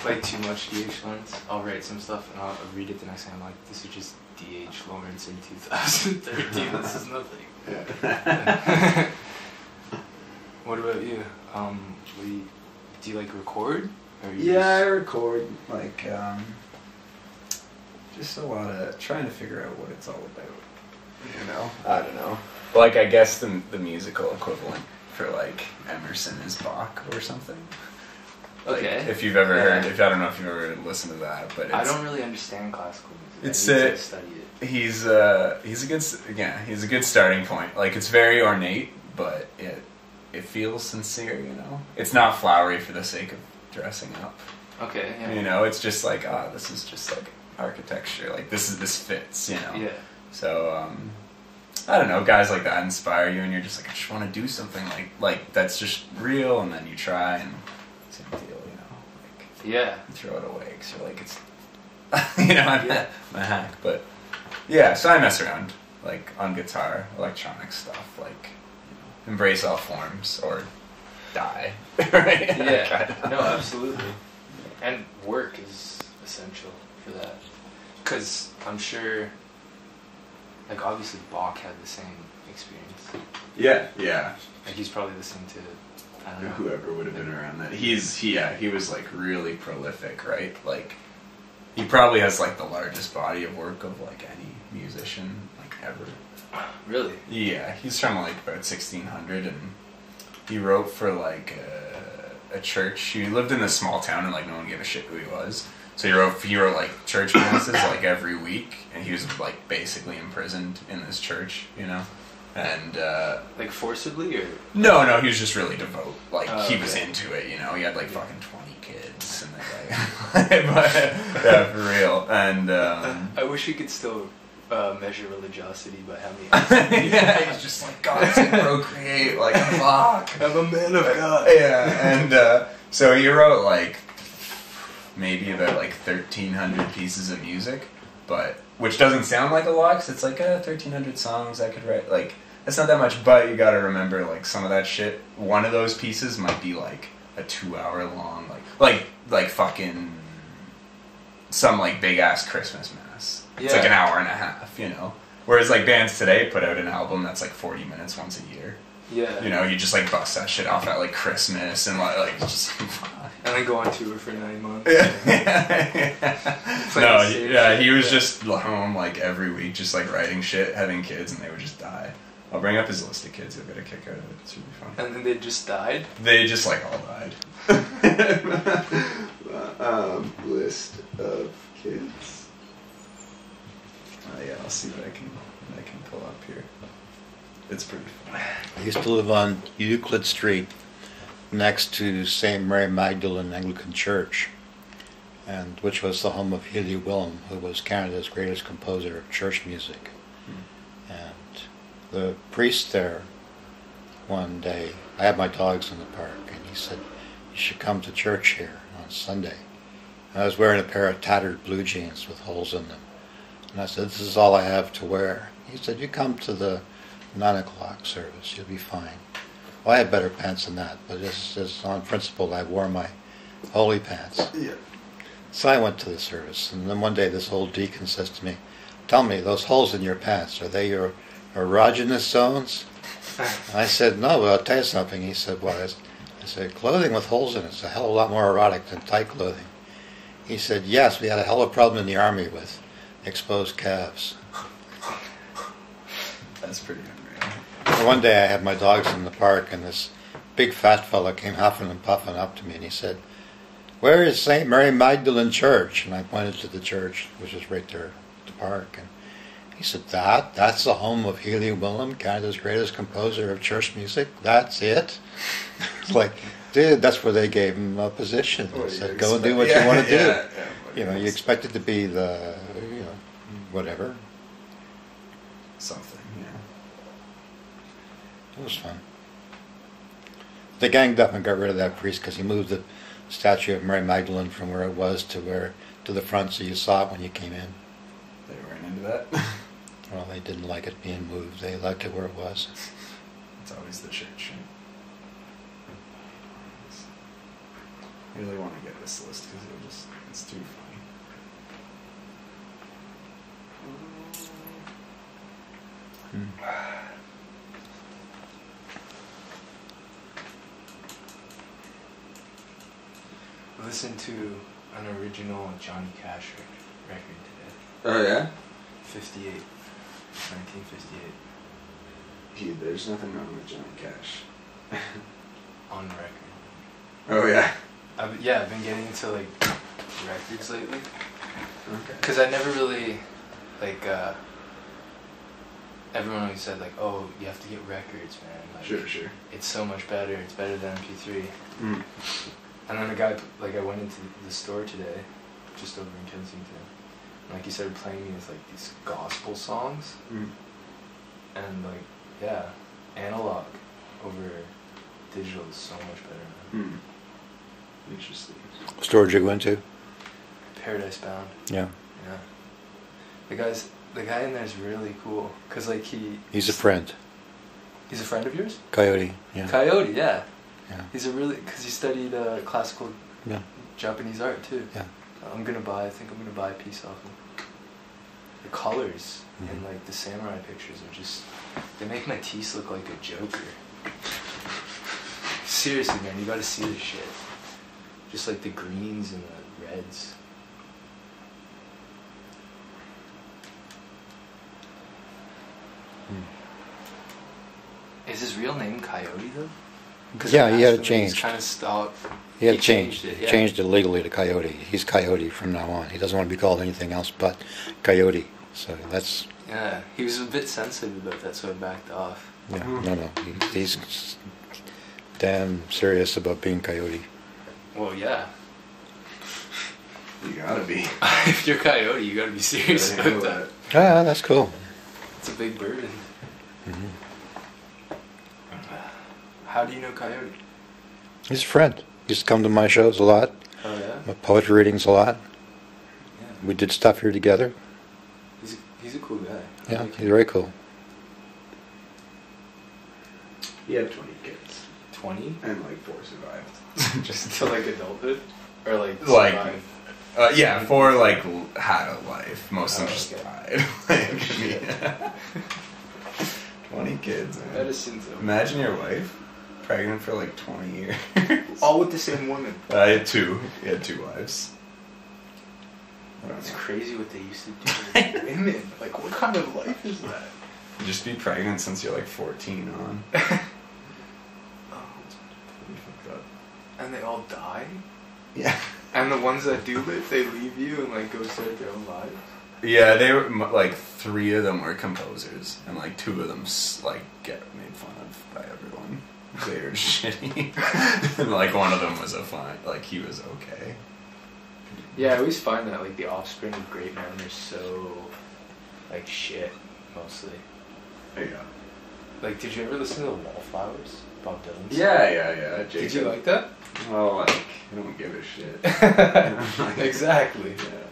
Like too much DH Lawrence. I'll write some stuff and I'll read it the next time. I'm like, this is just DH Lawrence in 2013. This is nothing. Yeah. What about you? Do you like record? Or you Yeah, I record like just a lot of trying to figure out what it's all about. You know, I don't know. Like I guess the musical equivalent for like Emerson is Bach or something. Like, Okay. if you've ever heard, I don't know if you've ever listened to that, but it's, I don't really understand classical music. It's I need to study it. He's a good starting point. Like it's very ornate, but it feels sincere. You know, it's not flowery for the sake of dressing up. Okay. Yeah. You know, it's just like this is just like architecture. Like this fits. You know. Yeah. So I don't know, guys like that inspire you, and you're just like, I just want to do something like that's just real, and then you try, and same deal, you know. Like, yeah. You throw it away because you're like, it's, you know, I'm a hack, but yeah. So I mess around like on guitar, electronic stuff, like you know, embrace all forms or die. Right? Yeah. No, absolutely. And work is essential for that, because I'm sure. Like, obviously, Bach had the same experience. Yeah. Like, he's probably listening to, I don't know. Whoever would have been around that. He was, like, really prolific, right? Like, he probably has, like, the largest body of work of, like, any musician, like, ever. Really? Yeah, he's from, like, about 1600, and he wrote for, like, a church. He lived in this small town, and, like, no one gave a shit who he was. So he wrote like church masses like every week, and he was like basically imprisoned in this church, you know, and like forcibly or no, he was just really devout. Like he was okay. into it, you know. He had like fucking 20 kids, and like, yeah, for real. And I wish we could still measure religiosity by how many. Yeah, he's just like God, procreate, like fuck. I'm a man of God. Yeah, and so he wrote like. Maybe about like 1,300 pieces of music, but which doesn't sound like a lot, 'cause it's like 1,300 songs I could write. Like that's not that much, but you gotta remember like some of that shit. One of those pieces might be like a 2-hour long, like fucking some like big ass Christmas mass. It's like an hour and a half, you know. Whereas like bands today put out an album that's like 40 minutes once a year. Yeah. You know, you just like bust that shit off at like Christmas and like just. And then go on tour for 9 months. Yeah. He was just home like every week, just like writing shit, having kids, and they would just die. I'll bring up his list of kids. He'll get a kick out of it. It's really fun. And then they just died? They just like all died. List of kids. Yeah, I'll see what I can pull up here. It's pretty fun. I used to live on Euclid Street next to St. Mary Magdalene Anglican Church, and which was the home of Healy Willem, who was Canada's greatest composer of church music. And the priest there one day, I had my dogs in the park, and he said, you should come to church here on Sunday. And I was wearing a pair of tattered blue jeans with holes in them. And I said, this is all I have to wear. He said, you come to the 9 o'clock service, you'll be fine. Well, I had better pants than that, but just on principle, I wore my holy pants. Yeah. So I went to the service, and then one day this old deacon says to me, tell me, those holes in your pants, are they your erogenous zones? And I said, no, but I'll tell you something. He said, what? I said, clothing with holes in it is a hell of a lot more erotic than tight clothing. He said, yes, we had a hell of a problem in the army with exposed calves. That's pretty unreal. And one day I had my dogs in the park, and this big fat fella came huffing and puffing up to me, and he said, where is St. Mary Magdalene Church? And I pointed to the church, which is right there at the park. And he said, that's the home of Healy Willem, Canada's greatest composer of church music? That's it? It's like, dude, that's where they gave him a position. They said, go and do what you want to do. You know, you expect it to be the, whatever. Something, It was fun. They ganged up and got rid of that priest because he moved the statue of Mary Magdalene from where it was to the front, so you saw it when you came in. They weren't into that. Well, they didn't like it being moved. They liked it where it was. It's always the church. I really want to get this list because it's too funny. Listen to an original Johnny Cash record today. Oh yeah? 1958. Dude, there's nothing wrong with Johnny Cash. On record. Oh yeah? I've been getting into like records lately. Okay. Because I never really, like, everyone always said like, oh, you have to get records, man. Like, Sure. It's so much better. It's better than MP3. Mm. And then a guy, like, I went into the store today, just over in Kensington. And, like, he started playing me these gospel songs. Mm. And, like, yeah, analog over digital is so much better. Mm. Interesting. Storage you go into? Paradise Bound. Yeah. Yeah. The guy in there is really cool. Because, like, He's a friend. He's a friend of yours? Coyote, yeah. Coyote, yeah. Yeah. He's because he studied classical Japanese art too. Yeah. I think I'm gonna buy a piece off him. The colors in like the samurai pictures are they make my teeth look like a Joker. Seriously, man, you gotta see this shit. Just like the greens and the reds. Is his real name Coyote though? Yeah, he had to change. He's kind of stopped. He had changed it. Yeah. Changed it legally to Coyote. He's Coyote from now on. He doesn't want to be called anything else but Coyote. So that's... Yeah, he was a bit sensitive about that, so I backed off. Yeah, no. He's damn serious about being Coyote. Well, yeah. You gotta be. If you're Coyote, you gotta be serious about that. Ah, that's cool. It's a big burden. Mm-hmm. How do you know Coyote? He's a friend. He used to come to my shows a lot. Oh yeah? My poetry readings a lot. Yeah. We did stuff here together. He's a cool guy. Yeah, Like he's very cool. He had 20 kids. 20? And like 4 survived. Just until like adulthood? Or like Like, survive? yeah, 4 like had a life. Most of them just okay. died. Like, I mean, 20 kids, man. Medicine's Imagine your wife pregnant for like 20 years. all with the same woman. I had 2. He had 2 wives. It's crazy what they used to do with women. Like, what kind of life is that? You just be pregnant since you're like 14 on. Oh. Pretty fucked up. And they all die? Yeah. And the ones that do live, they leave you and like go start their own lives? Yeah, they were like 3 of them were composers, and like 2 of them like get made fun of by everyone. They were shitty. And like one of them was he was okay. Yeah, I always find that like the offspring of great men are so like shit mostly. Yeah. Like, did you ever listen to the Wallflowers? Bob Dylan? Yeah. Jacob. Did you like that? Well, like I don't give a shit. Exactly. Yeah.